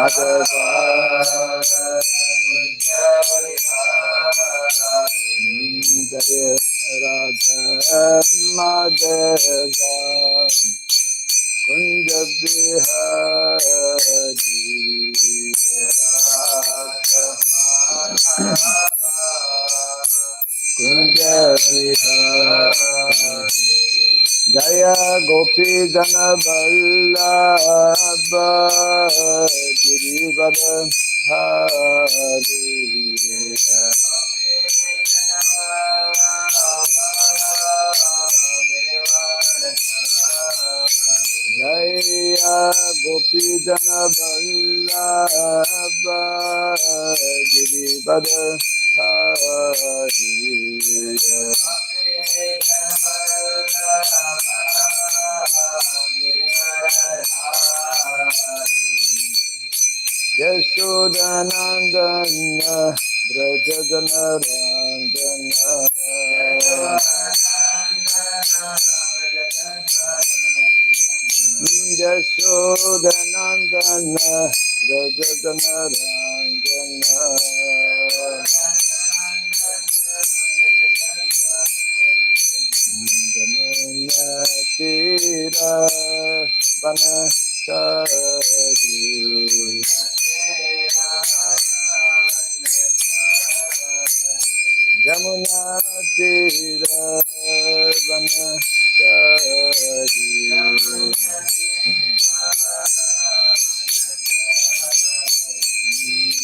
Jaya Radha Madhava Kunja Bihari Kunja Bihari Jaya Gopi Jana Vallabha Girivara Hari Jaya Gopi Jana Vallabha Girivara Hari Yashodanandana Brajajanarandana Yashodanandana Brajajanarandana Jamuna Tira Vanachari Jamuna Tira Vanachari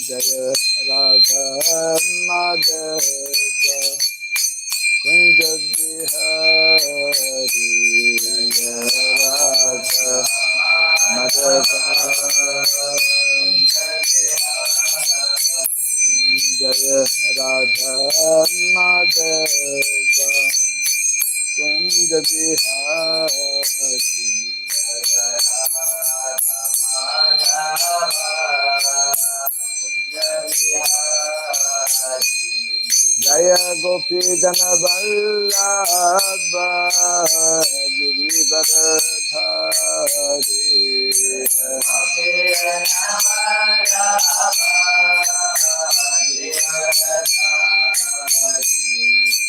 Jaya Radha Madhava Kunja Bihari Radha Madhava Jaya Radha Madhava Kunja Bihari Jaya Gopi Jana Vallabha Girivara Hari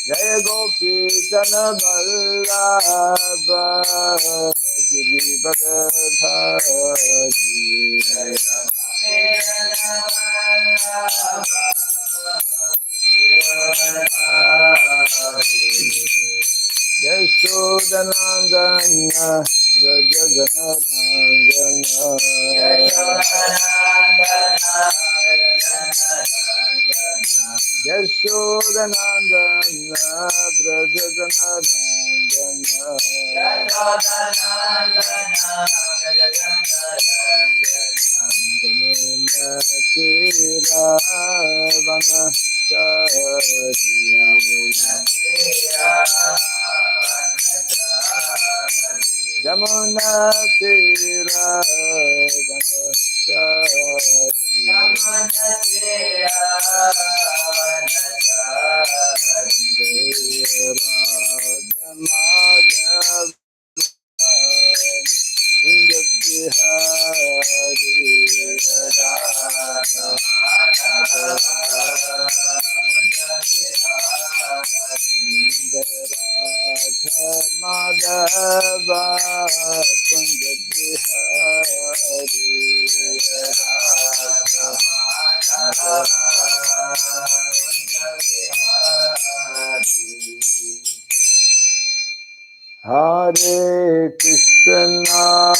Jaya Gopi Jana Vallabha Girivara Hari Yashodanandana Brajajanarandana Yashodanandana Jamuna Tira Vanachari Jamuna Tira Vanachari Kunja Bihari Radha Madhava Kunja Bihari Radha Hare Krishna,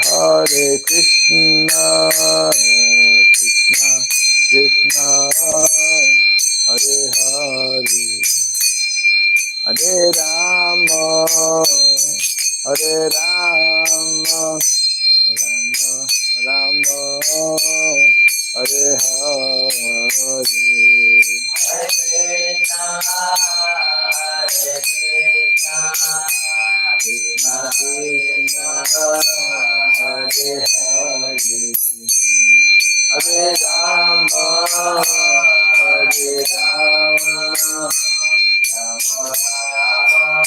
Hare Krishna, Krishna Krishna, Hare Hare, Hare Rama, Hare Rama, Rama Rama, Hare Hare, Krishna Krishna, Hare Hare, Hare Rama, Hare Rama, Rama Rama,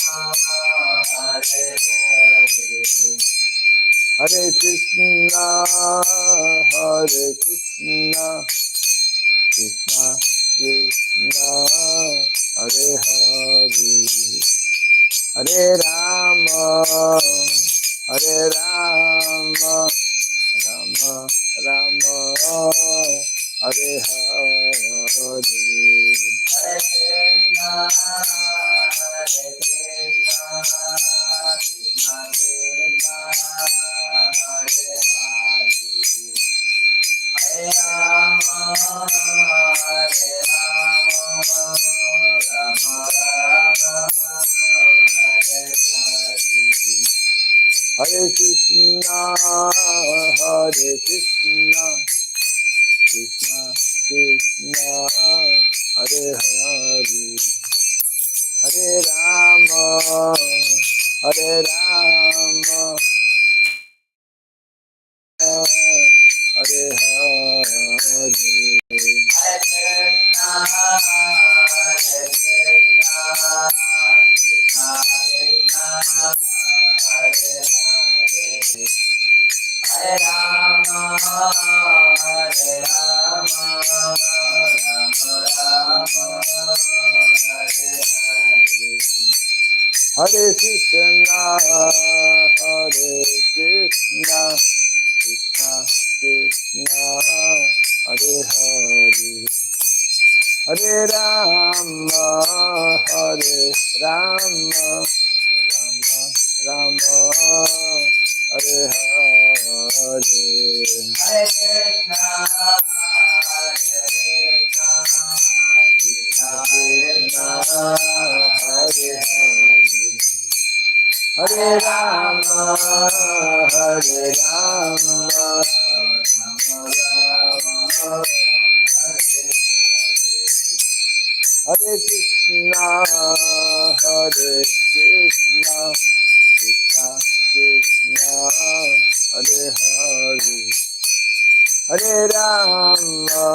Hare Hare, Hare Krishna, Hare Krishna, Krishna Krishna, Hare Hare, Hare Rama, Hare Rama, Rama Rama, Hare Hare, Hare Krishna, Hare Krishna, Krishna Krishna, Hare Hare, Hare Rama, Hare Rama, Rama Rama, Hare Hare, Hare Krishna, Hare Krishna, Krishna Krishna, Hare Hare, Hare Rama, Hare Rama, Hare Hare, Hare Krishna, Hare Krishna, Krishna Krishna, Hare Hare, Hare Rama, Hare Rama, Rama Rama, Hare Hare, Hare Krishna, Hare Krishna, Krishna Krishna, Hare Hare, Hare Rama, Hare Rama, Rama Rama, Hare Hare, Hare Krishna, Hare Krishna, Krishna Krishna, Hare Hare, Hare Rama, Hare Rama, Rama Rama, Hare Hare, Hare Krishna, Hare Krishna, Krishna Krishna, Hare Hare, Hare Rama,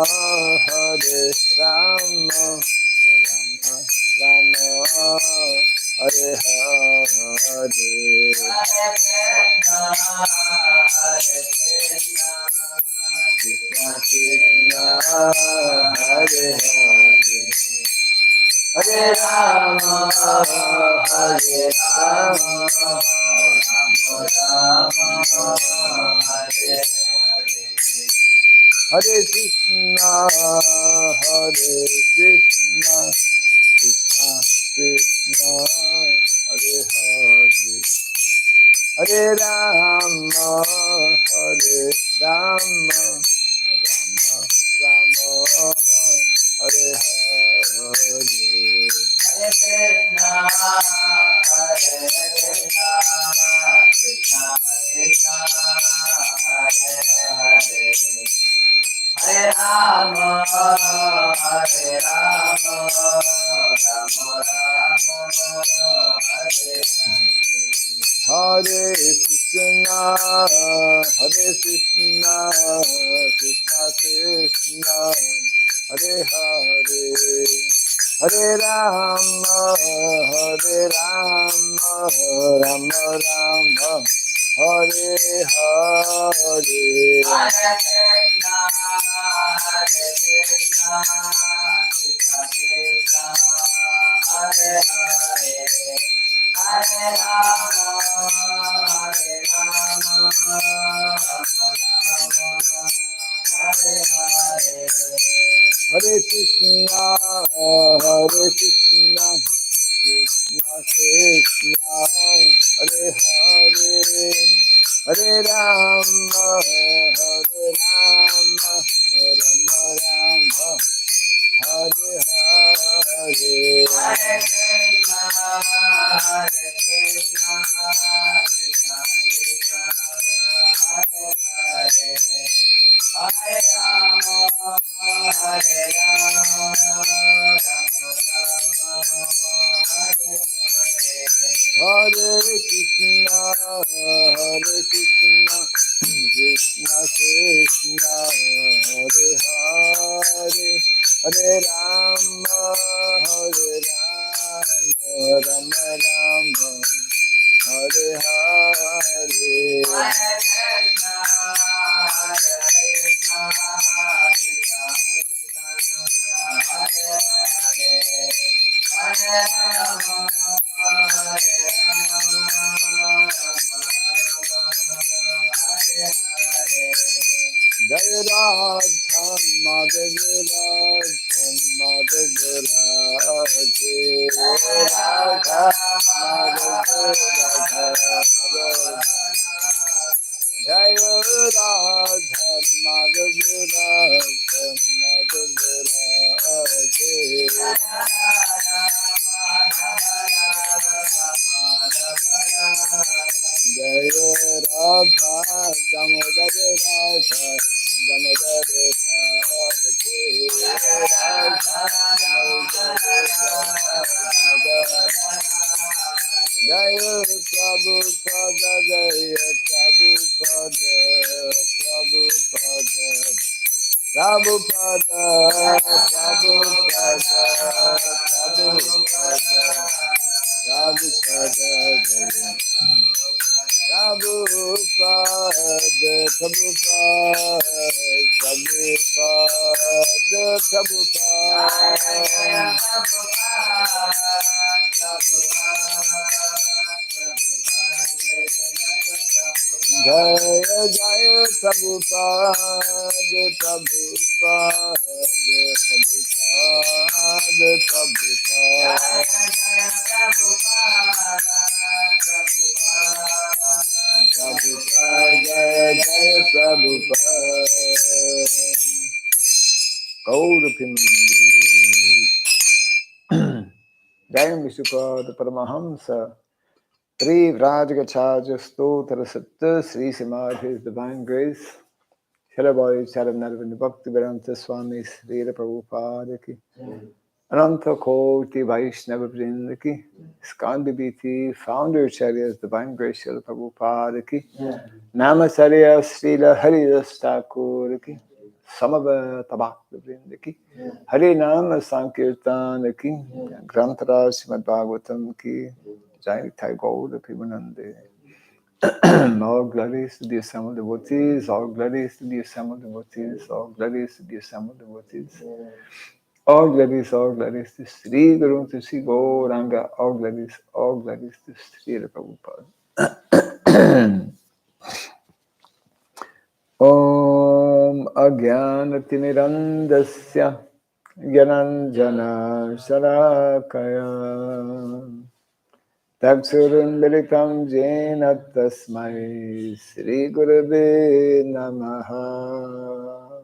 Hare Rama, Rama Rama, Hare Hare, Hare Krishna, Hare Krishna, Krishna Krishna, Hare Hare, Hare Rama, Hare Rama, Rama Rama, Hare Hare, Hare Krishna, Hare Krishna, Krishna Krishna, Hare Hare, Hare Rama, Hare Rama, Rama Rama, Hare Hare, Hare Krishna, Hare Krishna, Krishna Krishna, Hare Hare, Hare Rama, Hare Rama, Rama Rama, Hare Hare, Hare Krishna, Hare Krishna, Krishna Krishna, Hare Hare, Hare Rama, Hare Rama, Rama Rama, Hare Hare, Hare Krishna, Hare Krishna, Krishna Krishna, Hare Hare, Hare Rama, Hare Rama, Rama Rama, Hare Hare, Hare Krishna, Hare Krishna, Krishna Krishna, Hare Hare, Hare Rama, Hare Rama, Rama Rama, Hare Hare, Hare Krishna, Hare Krishna, Krishna Krishna, Hare Hare, Hare Rama, Hare Rama, Rama Rama, Hare Hare, Hare Krishna, Hare Krishna, Krishna Krishna, Hare Hare, Hare Rama, Hare Rama, Rama Rama, Hare Hare, Hare Jai Radha Madhava Radha Madhava Radha Radha Madhava Radha Jai Radha Madhava Radha Madhava Jai Radha Damodar Radha Damodar Jai Prabhupada Jai Prabhupada Prabhupada Prabhupada Prabhupada Prabhupada Prabhupada Prabhupada Jaya Jaya Prabhupada Prabhupada Jaya Jaya Prabhupada Gaurapimandi Jaya Vishnupada Paramahamsa Tri Vrajagacharya Stotra Satta Sri Samadhi His Divine Grace Shalabai Charanarvin Bhakti Vedanta Swami Sri Prabhupada Ki Ananta Koti Vaishnava Vrinda Ki Skandi Biti Founder Charya's Divine Grace Srila Prabhupada Ki Namasarya Srila Haridas Thakur Ki Samava Tabakta Vrinda Ki Hari Nama Sankirtan Ki Grantara Srimad Bhagavatam Ki Jai Thai Gaura Pimanande all glories to the assembled devotees, all glories to the assembled devotees, all glories to the assembled devotees. All glories to Sri Guru, to Sri Gauranga, all glories to Sri Prabhupada. Om Agyanatimirandasya Gyananjana Sharakaya Taksurundalitam Jena Tasmai Sri Gurave Namaha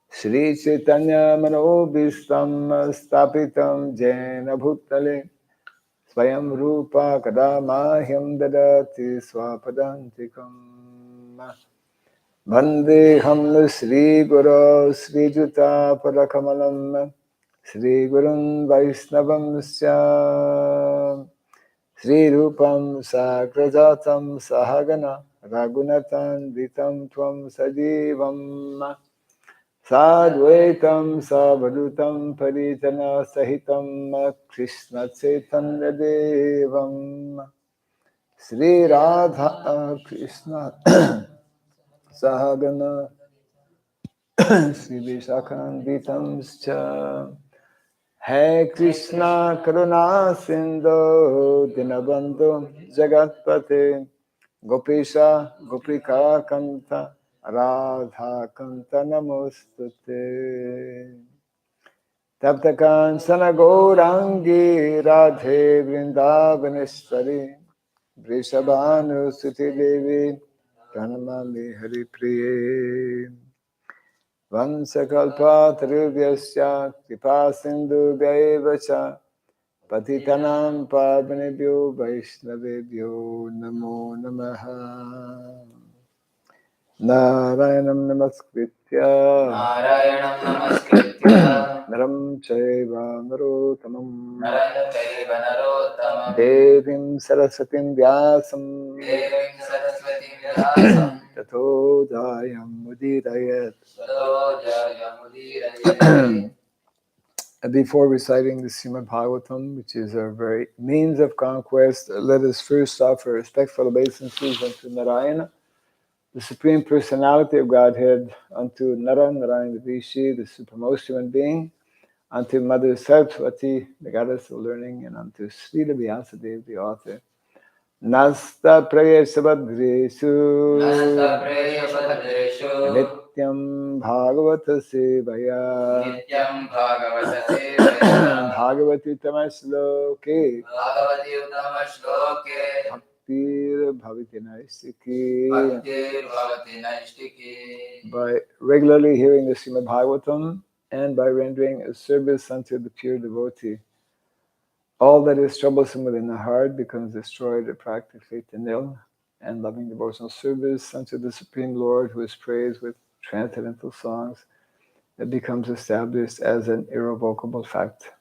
Shri Chaitanya Manobhistam Stapitam Jena Bhutale Swayam Rupa Kadamahyam Dadati Swapadantikam Vandeham Sri Guru Sri Juta Parakamalam Sri Gurun Vaisnavam Syam Sri Rupam Sakrajatam Sahagana Ragunatan Vitam Tvam Sajivam Sadvaitam Savadutam Parijana Sahitam Krishna Chaitanya Devam Sri Radha Krishna Sahagana Sri Vishakhan Vitam Scha Hey Krishna Karuna Sindhu Dinabandhu Jagatpate Gopesha Gopika Kanta Radha Kanta Namostute Taptakan Sanagaurangi Radhe Vrindavaneshwari Vrishabhanu Suti Devi Pranamami Hari Priye Vansakalpa Tarubhyasya Kripa Sindhu Bhaivacha Patitanam Pavanebhyo Vaishnavebhyo Namo Namaha Narayanam Namaskritya Naram Chaiva Narottamam Devim Sarasatim Vyasam Tato Jayam Mudirayat. Before reciting the Srimad Bhagavatam, which is our very means of conquest, let us first offer respectful obeisances unto Narayana, the Supreme Personality of Godhead, unto Nara, Narayana Rishi, the Supremmost Human Being, unto Mother Saraswati, the goddess of learning, and unto Srila Vyasadeva, the author. Nasta prayesabhadresu Nityam Bhagavata Sevaya Bhagavati Tamasloke Bhaktir Bhavati Naistiki. By regularly hearing the Srimad Bhagavatam and by rendering a service unto the pure devotee, all that is troublesome within the heart becomes destroyed or practically to nil, and loving devotional service unto the Supreme Lord, who is praised with transcendental songs, it becomes established as an irrevocable fact.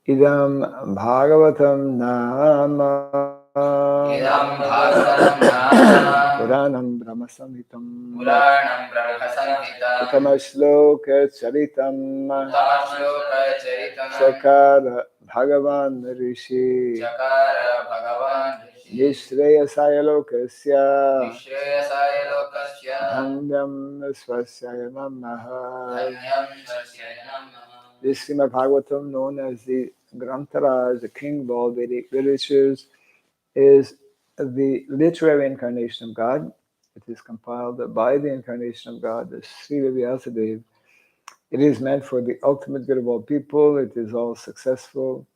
Idam Bhagavatam Nama Puranam Brahma Samhitam Uttama Shloka Charitam Sakara Bhagavan Rishi Nishreyasaya Lokasya Dhanyam Swasyaya Namaha. This Srimad Bhagavatam, known as the Grantaraj, the king of all Vedic literatures, is the literary incarnation of God. It is compiled by the incarnation of God, the Srila Vyasadeva. It is meant for the ultimate good of all people. It is all successful,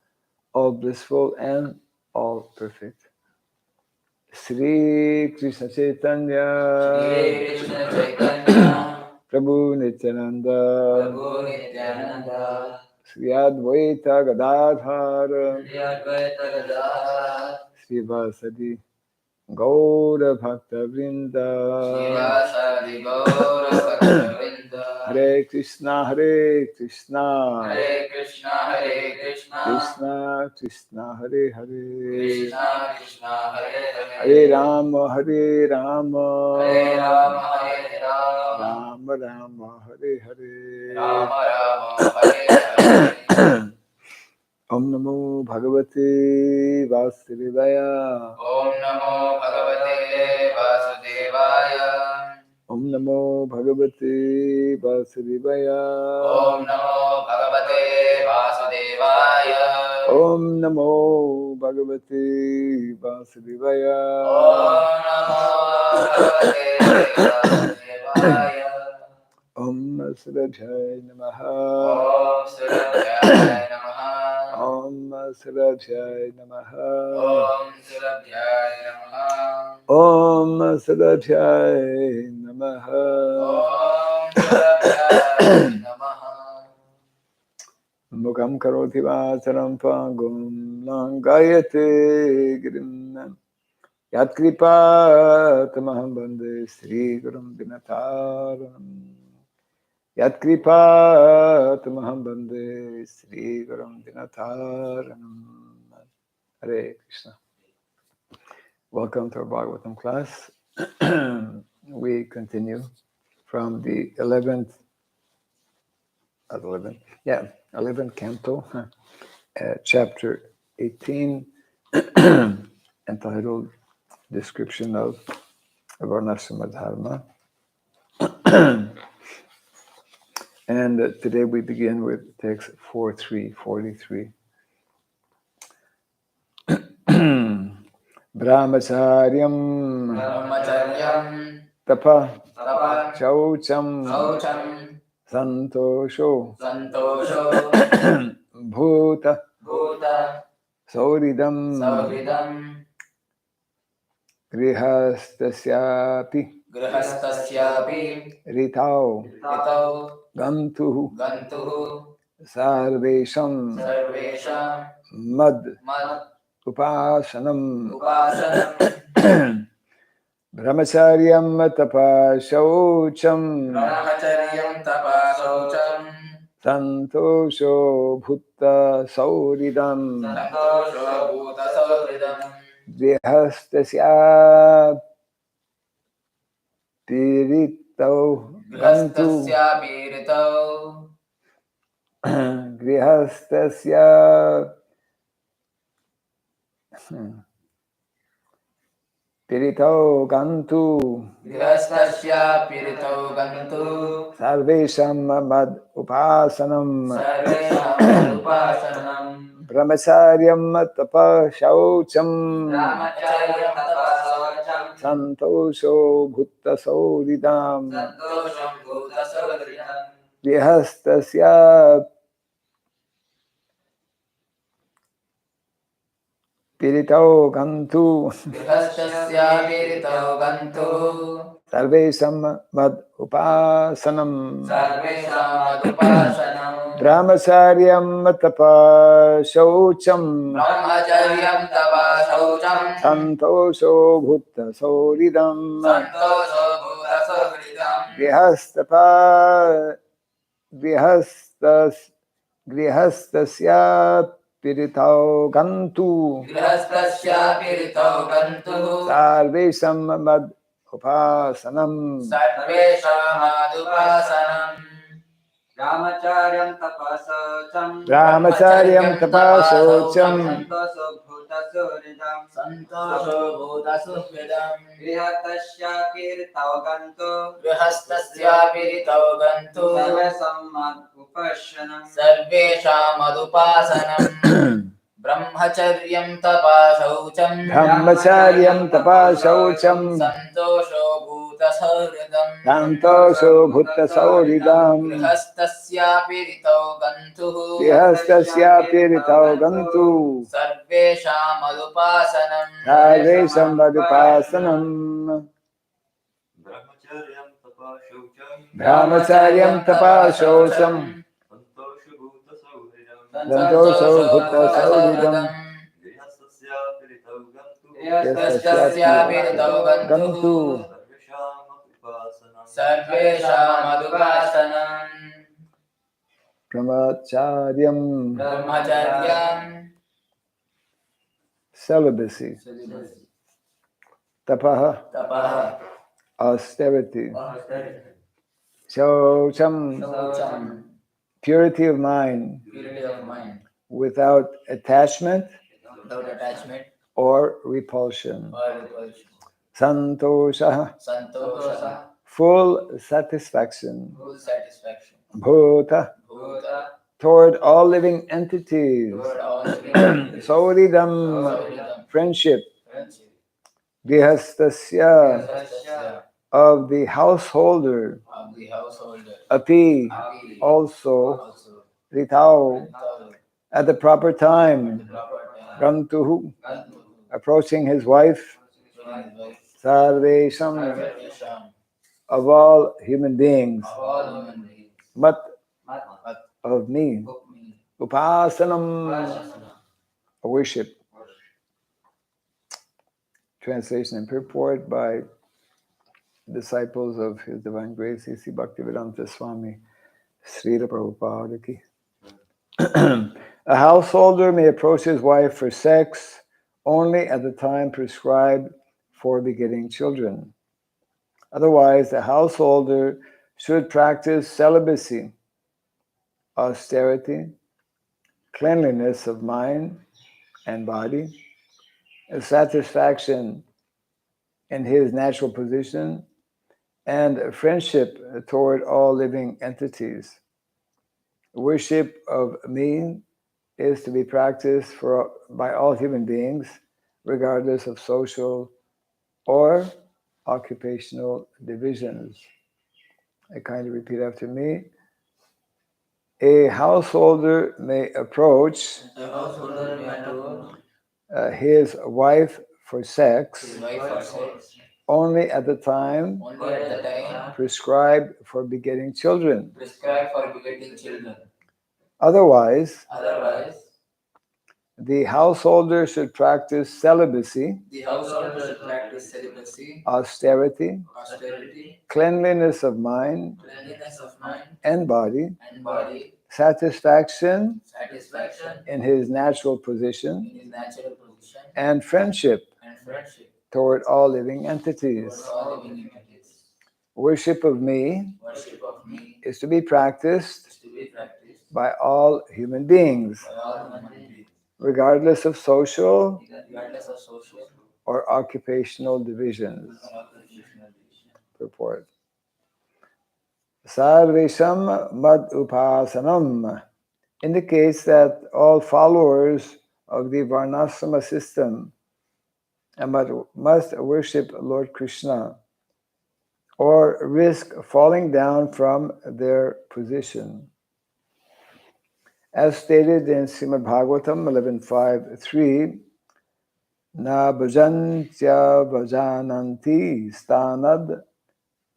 all blissful, and all perfect. Sri Krishna Chaitanya Prabhu Nityananda Sri Advaita Gadadhara Sri Vasadi Gaura Bhakta Vrinda Hare Krishna Hare Krishna Krishna Krishna Hare Hare Hare Rama Hare Rama Rama Rama Hare Hare Om Namo Bhagavate Vasudevaya. Om Namo Bhagavate Vasudevaya. Om Namo Bhagavate Vasudevaya. Om Namo Bhagavate Vasudevaya. Om Namo Bhagavate Vasudevaya. Om Namo Bhagavate Vasudevaya. Om Surabhyaya Namaha. Om Surabhyaya Namaha. Om Surabhyaya Namaha. Om Surabhyaya Namaha. Om Surabhyaya Namaha. Om Surabhyaya Namaha. Mukam karoti vasaram pangum langayate girim yat kripa tamaham bande Sri Gurum Dinataram. Yat kripa tamaham bande Sri Gurum Dinataram. Hare Krishna. Welcome to our Bhagavatam class. We continue from the 11th Canto, Chapter 18, entitled Description of Varnashrama Dharma. And today we begin with text 43. Brahmacharyam Tapa Chaucham Santosho Bhuta Sauridam Grihastasyapi Ritau Gantuhu Sarvesham Mad Upasanam Brahmacharyam Tapa Shaucham Santosho Bhutta Sauridam Grihastasya Piritau Gantu Grihastasya Pirito Gantu Grihastasya piritau gantu Sarvesham Mad Upasanam sarvesham upasanam Brahmacharyam Tapa Shaucham brahmacharyam tapasavacham Santosho Bhutta Sauridam santosham bhutasavritam Grihastasya Pirito Gantu grihastasya piritau gantu Sarvesham Mad Upasanam sarvesham adupasanam Brahmacharyam Tapa Shaucham brahmacharyam tapasaucham Santosho Bhutta Sauridam santosho bhutasavritam Grihastasya Piritau Gantu grihastasya piritau gantu Sarvesham Mad Upasanam sarvesham adupasanam Brahmacharyam tapasacham Brahmacharyam Tapasocham santoso bhutasuridam santosho bhutasuvridam grihatasya kirtau ganto grihastasya piritau gantu sarvasamad upashanam sarvesham adupasanam brahmacharyam tapasaucham Brahmacharyam Tapasocham santosho bhutasavridam Santosho Bhutta Sauridam grihastasya piritau gantu Grihastasya Piritau Gantu sarvesham adupasanam Sarvesham Vadupasanam Brahmacharyam tapashaucham Brahmacharyam Tapasocham santosho Santosho bhutasuridam Bhutta Sauridam grihastasya kirtau ganto grihastasya piritau gantu sarvesham adupasanam Brahmacharyam brahmacharyam celibacy Tapaha tapaha austerity Shaucham saucham purity of mind purity of mind without attachment without attachment or repulsion. or repulsion Santosha santosha full satisfaction. full satisfaction Bhuta bhuta toward all living entities. toward all living entities Sauridam sauridam friendship. friendship Grihastasya grihastasya of the householder. of the householder Api api also also ritao without at the proper time. proper time Gantuhu gantu approaching his wife. his wife Sarvesham sarvesham of all human beings. of all human beings But but of me. of me Upasanam a worship. Translation and purport by disciples of His Divine Grace, A.C. Bhaktivedanta Swami, Srila Prabhupada ki. A householder may approach his wife for sex only at the time prescribed for begetting children. Otherwise, the householder should practice celibacy, austerity, cleanliness of mind and body, and satisfaction in his natural position, and friendship toward all living entities. Worship of me is to be practiced by all human beings, regardless of social or occupational divisions. I kindly repeat after me. A householder may approach the householder may approach his wife for sex his wife for sex only at the time only at the time prescribed for begetting children. prescribed for begetting children. Otherwise, Otherwise, the householder should practice celibacy, the householder should practice celibacy, austerity, austerity, cleanliness of mind cleanliness of mind and body, and body, satisfaction satisfaction in his natural in position, his natural position, and friendship and friendship toward all living towards entities. all living entities. Worship of me Worship of me is to be practiced is to be practiced by all human beings, by all human beings, regardless of social regardless of social or occupational divisions. Purport. Sarvesham mad upasanam indicates that all followers of the Varnasrama system must worship Lord Krishna or risk falling down from their position. As stated in Srimad Bhagavatam 11.5.3, Na bhajantya bhajananti stanad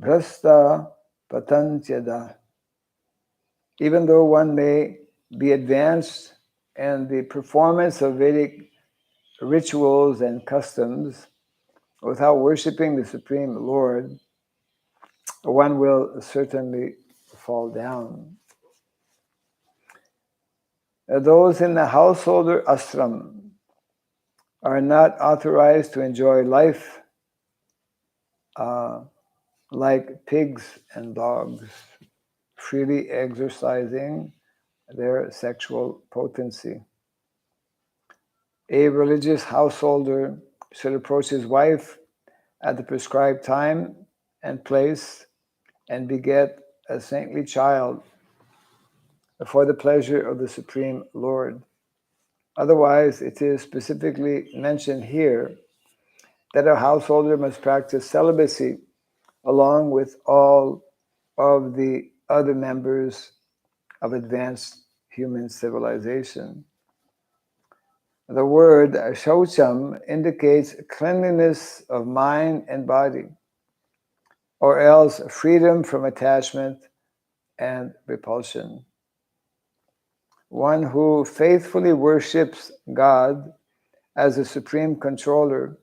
bhrasta patantyada. Even though one may be advanced in the performance of Vedic rituals and customs, without worshipping the Supreme Lord, one will certainly fall down. Those in the householder ashram are not authorized to enjoy life like pigs and dogs, freely exercising their sexual potency. A religious householder should approach his wife at the prescribed time and place and beget a saintly child for the pleasure of the Supreme Lord. Otherwise, it is specifically mentioned here that a householder must practice celibacy along with all of the other members of advanced human civilization. The word shaucham indicates cleanliness of mind and body, or else freedom from attachment and repulsion. One who faithfully worships God as the supreme controller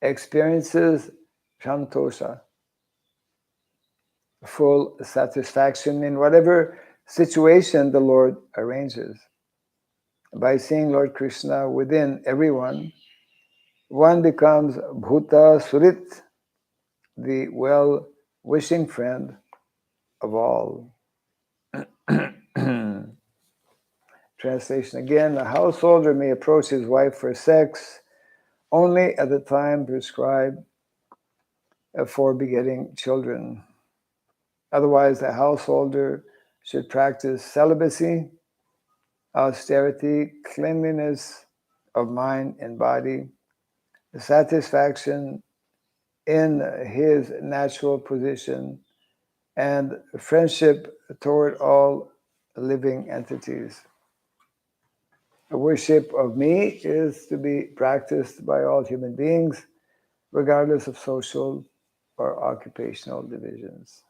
experiences santosha, full satisfaction in whatever situation the Lord arranges. By seeing Lord Krishna within everyone, one becomes bhuta surit, the well-wishing friend of all. Translation again, a householder may approach his wife for sex only at the time prescribed for begetting children. Otherwise, the householder should practice celibacy, austerity, cleanliness of mind and body, satisfaction in his natural position, and friendship toward all living entities. The worship of me is to be practiced by all human beings, regardless of social or occupational divisions.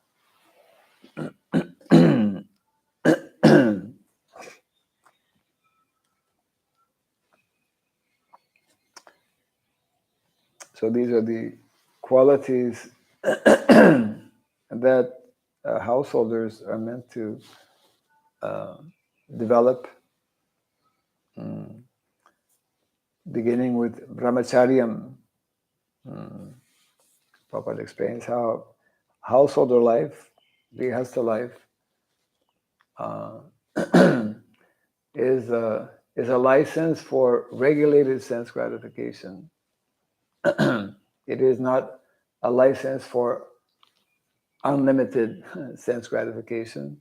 So these are the qualities that householders are meant to develop, beginning with brahmacharyam. Prabhupada explains how householder life, grihastha life, is a license for regulated sense gratification. It is not a license for unlimited sense gratification.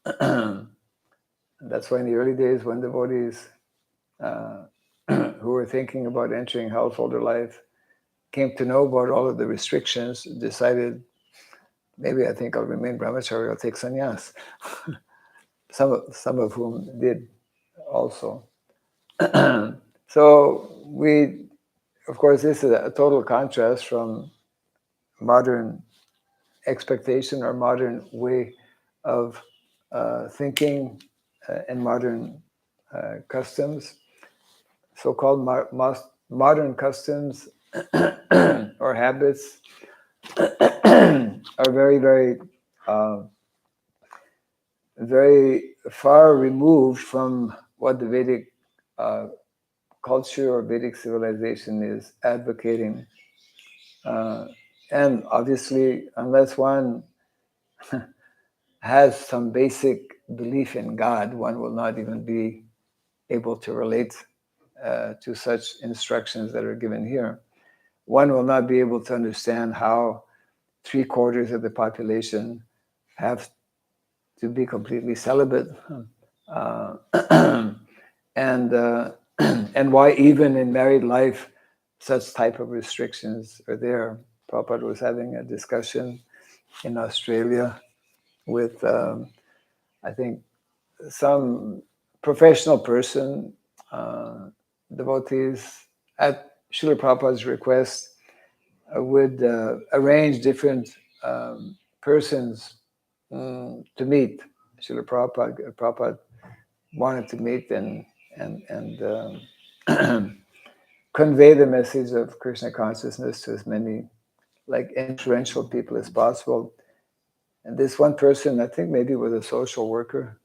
That's why in the early days when devotees who were thinking about entering householder life came to know about all of the restrictions, decided, maybe I think I'll remain brahmachari, I'll take sannyas. Some of whom did also. So we, of course, this is a total contrast from modern expectation or modern way of thinking and modern customs. So-called modern customs or habits are very, very, very far removed from what the Vedic culture or Vedic civilization is advocating. And obviously, unless one has some basic belief in God, one will not even be able to relate to such instructions that are given here. one will not be able to understand how 3/4 of the population have to be completely celibate, uh, and and why even in married life such type of restrictions are there. Prabhupada was having a discussion in Australia with I think some professional person, devotees at Srila Prabhupada's request would arrange different persons to meet. Srila Prabhupada wanted to meet and convey the message of Krishna consciousness to as many like influential people as possible. And this one person, I think maybe was a social worker,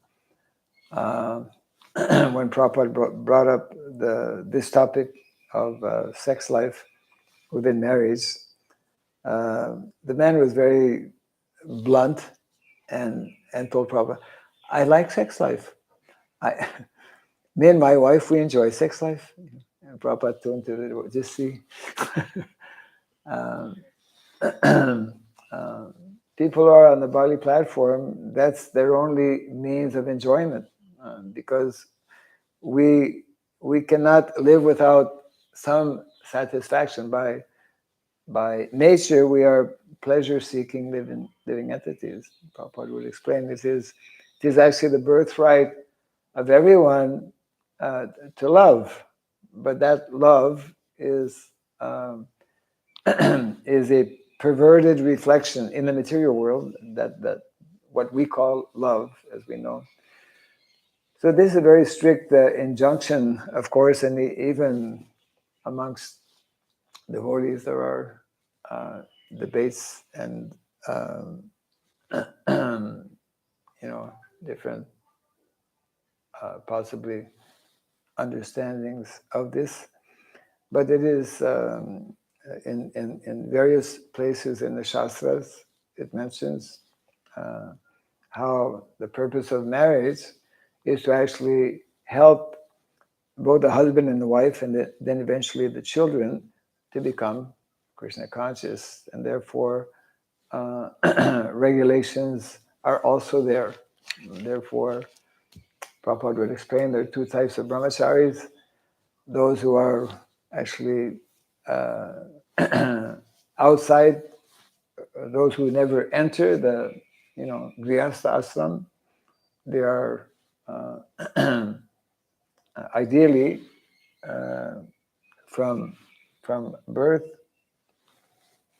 when Prabhupada brought up this topic of sex life within marriage, the man was very blunt and told Prabhupada, I like sex life. Me and my wife, we enjoy sex life. And Prabhupada told him to just see. um, people are on the Bali platform, that's their only means of enjoyment, because we cannot live without some satisfaction. By nature, we are pleasure-seeking living entities. Prabhupada would explain it is actually the birthright of everyone to love, but that love is is a perverted reflection in the material world that what we call love, as we know. So this is a very strict injunction, of course, and even amongst devotees there are debates and different possibly understandings of this, but it is in various places in the Shastras it mentions how the purpose of marriage is to actually help both the husband and the wife, and then eventually the children, to become Krishna conscious, and therefore regulations are also there. Therefore, Prabhupada would explain there are two types of brahmacharis: those who are actually outside, those who never enter the grihastha ashram. They are ideally from birth.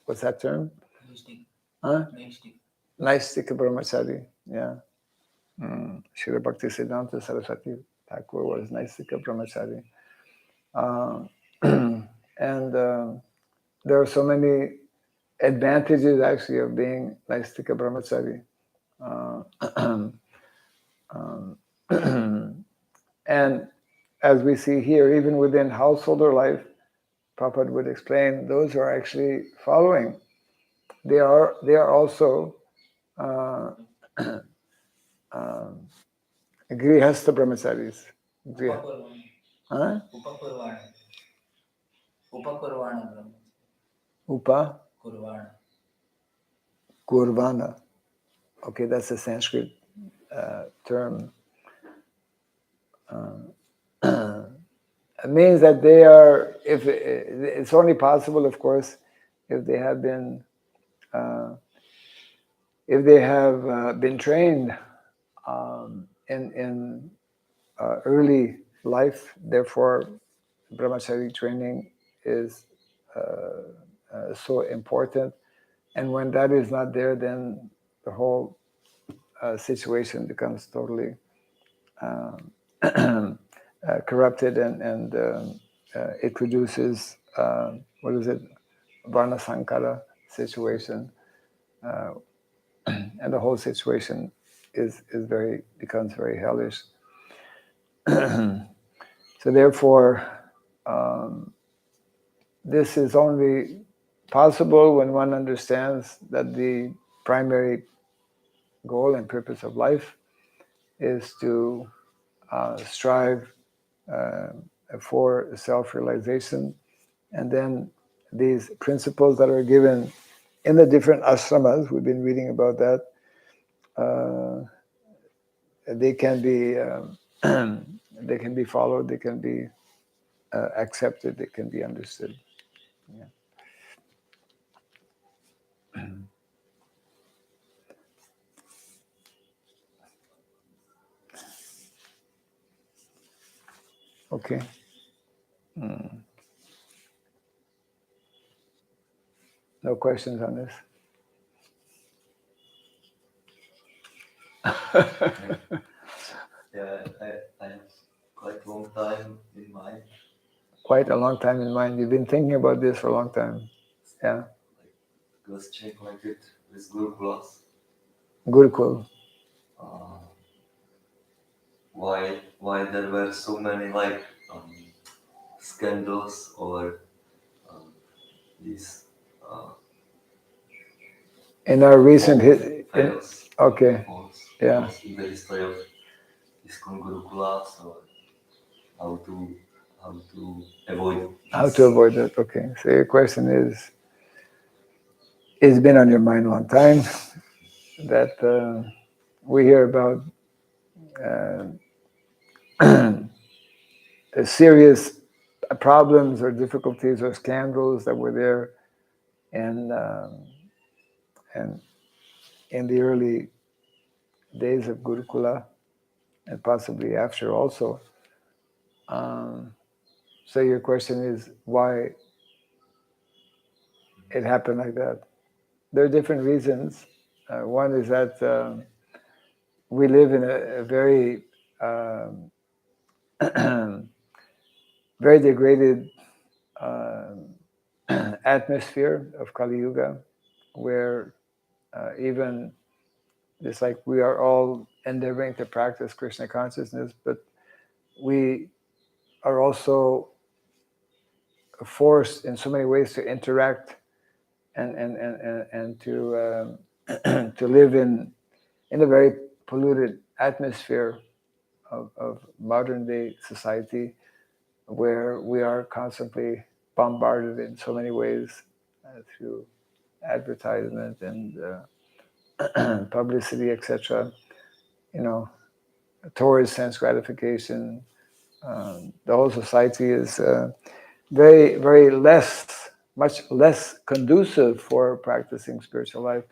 What's that term? Huh? Naistika brahmachari. Yeah. Srila Bhakti Siddhanta Saraswati Thakur was Naistika brahmachari. And there are so many advantages actually of being Naistika brahmachari. And as we see here, even within householder life, Prabhupada would explain those who are actually following. They are also grihastha brahmacharis. Huh? Upa Kurvana. Okay, that's a Sanskrit term. It means that they are, if it's only possible, of course, if they have been trained in early life. Therefore, brahmachari training is so important. And when that is not there, then the whole situation becomes totally corrupted, and it produces what is it, varna sankara situation, and the whole situation becomes very hellish. So therefore, this is only possible when one understands that the primary goal and purpose of life is to strive for self-realization, and then these principles that are given in the different ashramas, we've been reading about that, they can be they can be followed, they can be accepted, they can be understood. Yeah. Okay. No questions on this? Yeah, I have quite a long time in mind. Quite a long time in mind. You've been thinking about this for a long time. Yeah. It was connected with Gurukulas. Gurukul. Why there were so many scandals or these In our recent fails. Okay. Falls Yeah. in the history of ISKCON Gurukulas, or how to avoid this. How to avoid it? Okay. So your question is, it's been on your mind a long time that we hear about serious problems or difficulties or scandals that were there, and in the early days of Gurukula, and possibly after also. So your question is why it happened like that. There are different reasons. One is that we live in a very very degraded atmosphere of Kali Yuga, where even just like we are all endeavoring to practice Krishna consciousness, but we are also forced in so many ways to interact and to to live in a very polluted atmosphere of modern day society, where we are constantly bombarded in so many ways through advertisement and publicity, etc. You know, towards sense gratification. The whole society is very, very much less conducive for practicing spiritual life.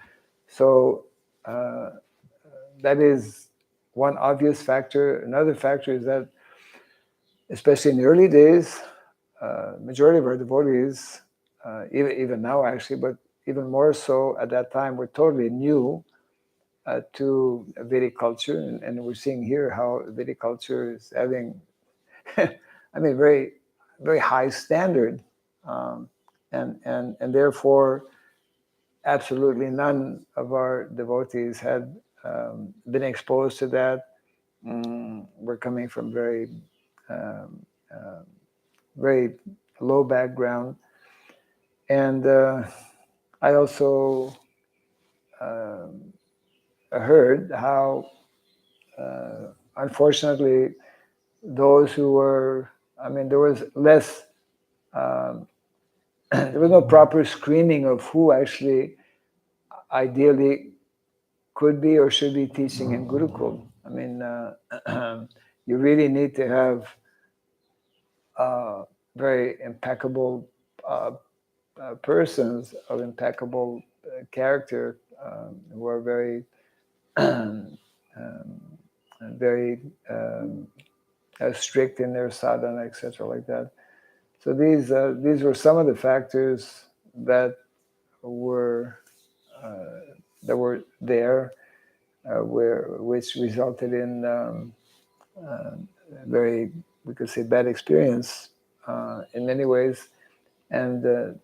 So that is one obvious factor. Another factor is that, especially in the early days, majority of our devotees, even now actually, but even more so at that time, were totally new to Vedic culture, and we're seeing here how Vedic culture is having, I mean, very, very high standard, and therefore, absolutely none of our devotees had been exposed to that. We're coming from very, um, very low background, and I also heard how, unfortunately, those who were, I mean, there was less, there was no proper screening of who actually ideally could be or should be teaching in Gurukul. I mean, you really need to have very impeccable persons of impeccable character who are very, very strict in their sadhana, etc., like that. So these were some of the factors that were there, which resulted in very, we could say, bad experience in many ways, and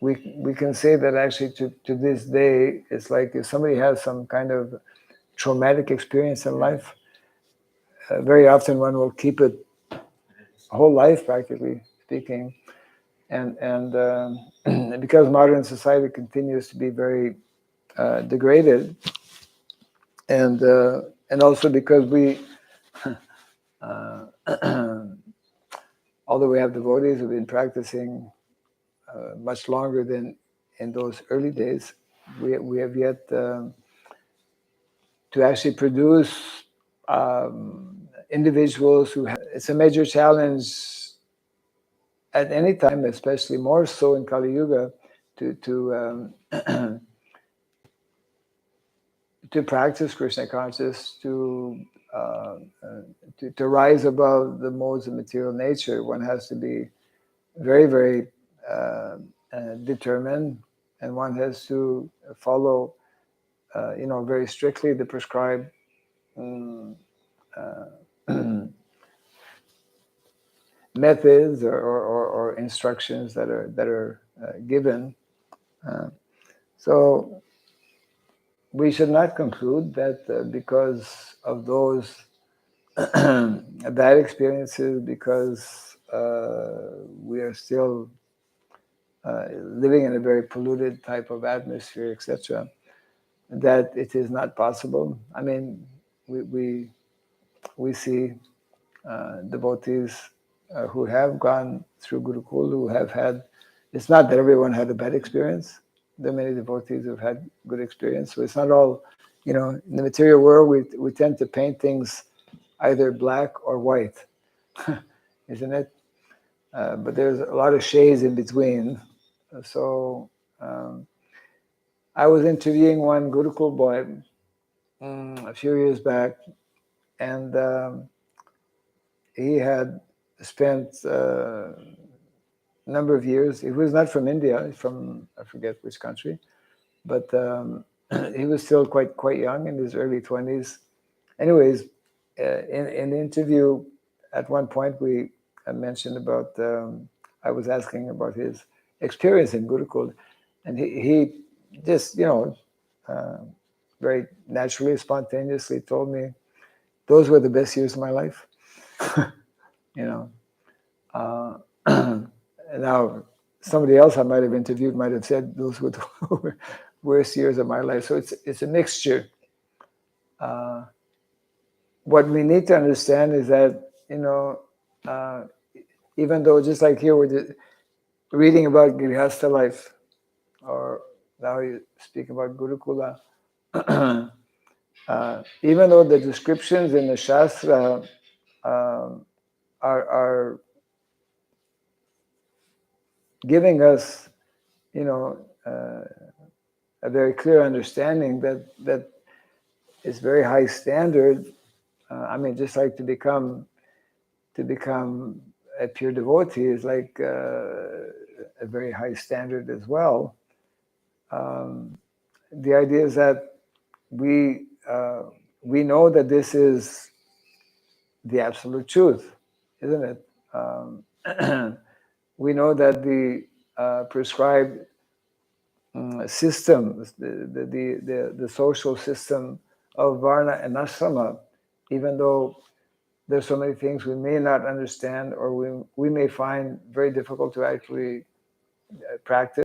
we can say that actually to this day, it's like if somebody has some kind of traumatic experience in life, very often one will keep it whole life, practically speaking, and because modern society continues to be very degraded, and also because we, although we have devotees who've been practicing much longer than in those early days. We have yet to actually produce individuals who have, it's a major challenge at any time, especially more so in Kali Yuga, to to practice Krishna consciousness, to rise above the modes of material nature. One has to be very, very determined, and one has to follow, very strictly the prescribed methods or instructions that are given. So we should not conclude that because of those bad experiences, because we are still living in a very polluted type of atmosphere, etc., that it is not possible. I mean, we see devotees who have gone through Gurukul, who have had, it's not that everyone had a bad experience. There are many devotees who've had good experience. So it's not all, in the material world, we tend to paint things either black or white, isn't it? But there's a lot of shades in between. So I was interviewing one Gurukul boy a few years back, and he had spent a number of years. He was not from India; he's from, I forget which country, but he was still quite young, in his early 20s. Anyways, in the interview, at one point we mentioned about. I was asking about his experience in Gurukul, and he just very naturally, spontaneously told me those were the best years of my life. Now somebody else I might have interviewed might have said those were the worst years of my life. So it's a mixture. What we need to understand is that even though, just like here we're reading about Grihastha life, or now you speak about Gurukula, even though the descriptions in the Shastra are giving us, a very clear understanding that it's very high standard. I mean, just like to become a pure devotee is like a very high standard as well. The idea is that we know that this is the absolute truth, isn't it? We know that the prescribed system, the social system of Varna and Ashrama, even though there's so many things we may not understand, or we may find very difficult to actually practice,